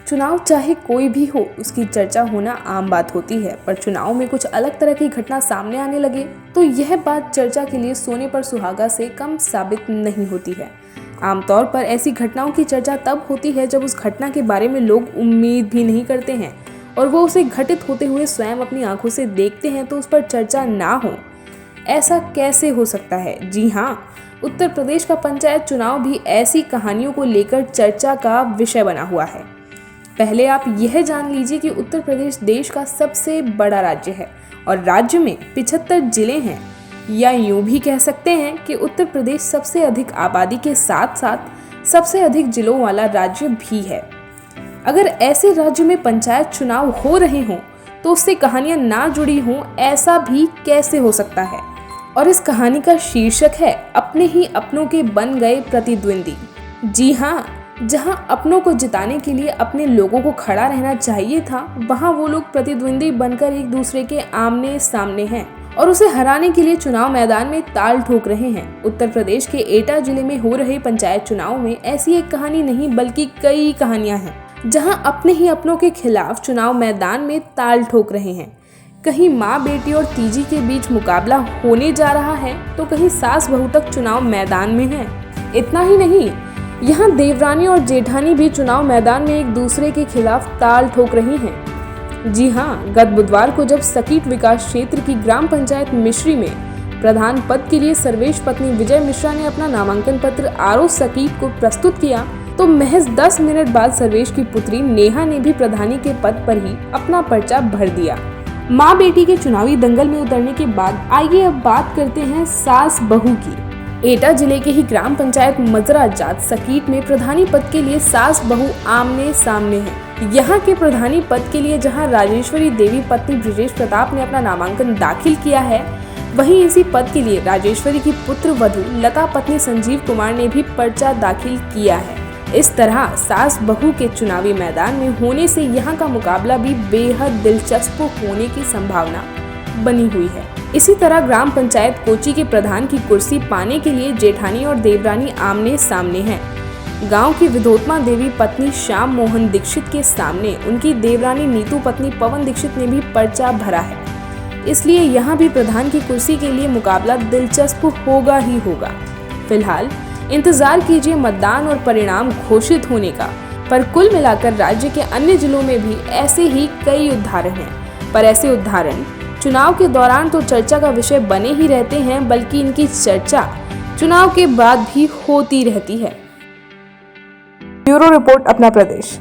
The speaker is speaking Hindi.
चुनाव चाहे कोई भी हो, उसकी चर्चा होना आम बात होती है, पर चुनाव में कुछ अलग तरह की घटना सामने आने लगे तो यह बात चर्चा के लिए सोने पर सुहागा से कम साबित नहीं होती है। आमतौर पर ऐसी घटनाओं की चर्चा तब होती है जब उस घटना के बारे में लोग उम्मीद भी नहीं करते हैं और वो उसे घटित होते हुए स्वयं अपनी आंखों से देखते हैं तो उस पर चर्चा ना हो। ऐसा कैसे हो सकता है? जी हाँ, उत्तर प्रदेश का पंचायत चुनाव भी ऐसी कहानियों को लेकर चर्चा का विषय बना हुआ है। पहले आप यह जान लीजिए कि उत्तर प्रदेश देश का सबसे बड़ा राज्य है और राज्य में 75 जिले हैं, या यूं भी कह सकते हैं कि उत्तर प्रदेश सबसे अधिक आबादी के साथ साथ सबसे अधिक जिलों वाला राज्य भी है। अगर ऐसे राज्य में पंचायत चुनाव हो रहे हों तो उससे कहानियां ना जुड़ी हों, ऐसा भी कैसे हो सकता है? और इस कहानी का शीर्षक है अपने ही अपनों के बन गए प्रतिद्वंदी। जी हाँ, जहां अपनों को जिताने के लिए अपने लोगों को खड़ा रहना चाहिए था, वहां वो लोग प्रतिद्वंदी बनकर एक दूसरे के आमने सामने हैं और उसे हराने के लिए चुनाव मैदान में ताल ठोक रहे हैं। उत्तर प्रदेश के एटा जिले में हो रहे पंचायत चुनाव में ऐसी एक कहानी नहीं बल्कि कई कहानियां हैं जहां अपने ही अपनों के खिलाफ चुनाव मैदान में ताल ठोक रहे हैं। कहीं माँ बेटी और तीजी के बीच मुकाबला होने जा रहा है तो कहीं सास बहू तक चुनाव मैदान में है। इतना ही नहीं, यहाँ देवरानी और जेठानी भी चुनाव मैदान में एक दूसरे के खिलाफ ताल ठोक रही हैं। जी हाँ, गत बुधवार को जब सकीट विकास क्षेत्र की ग्राम पंचायत मिश्री में प्रधान पद के लिए सर्वेश पत्नी विजय मिश्रा ने अपना नामांकन पत्र आरओ सकीट को प्रस्तुत किया तो महज 10 मिनट बाद सर्वेश की पुत्री नेहा ने भी प्रधानी के पद पर ही अपना पर्चा भर दिया। माँ बेटी के चुनावी दंगल में उतरने के बाद आइए अब बात करते हैं सास बहू की। एटा जिले के ही ग्राम पंचायत मजरा जात सकीट में प्रधानी पद के लिए सास बहू आमने सामने हैं। यहाँ के प्रधानी पद के लिए जहाँ राजेश्वरी देवी पत्नी ब्रिजेश प्रताप ने अपना नामांकन दाखिल किया है, वहीं इसी पद के लिए राजेश्वरी की पुत्र वधू लता पत्नी संजीव कुमार ने भी पर्चा दाखिल किया है। इस तरह सास बहू के चुनावी मैदान में होने से यहाँ का मुकाबला भी बेहद दिलचस्प होने की संभावना बनी हुई है। इसी तरह ग्राम पंचायत कोची के प्रधान की कुर्सी पाने के लिए जेठानी और देवरानी आमने सामने हैं। गांव की विधोत्मा देवी पत्नी श्याम मोहन दीक्षित के सामने उनकी देवरानी नीतू पत्नी पवन दीक्षित ने भी पर्चा भरा है। इसलिए यहाँ भी प्रधान की कुर्सी के लिए मुकाबला दिलचस्प होगा ही होगा। फिलहाल इंतजार कीजिए मतदान और परिणाम घोषित होने का। पर कुल मिलाकर राज्य के अन्य जिलों में भी ऐसे ही कई उदाहरण हैं। पर ऐसे उदाहरण चुनाव के दौरान तो चर्चा का विषय बने ही रहते हैं, बल्कि इनकी चर्चा चुनाव के बाद भी होती रहती है। ब्यूरो रिपोर्ट, अपना प्रदेश।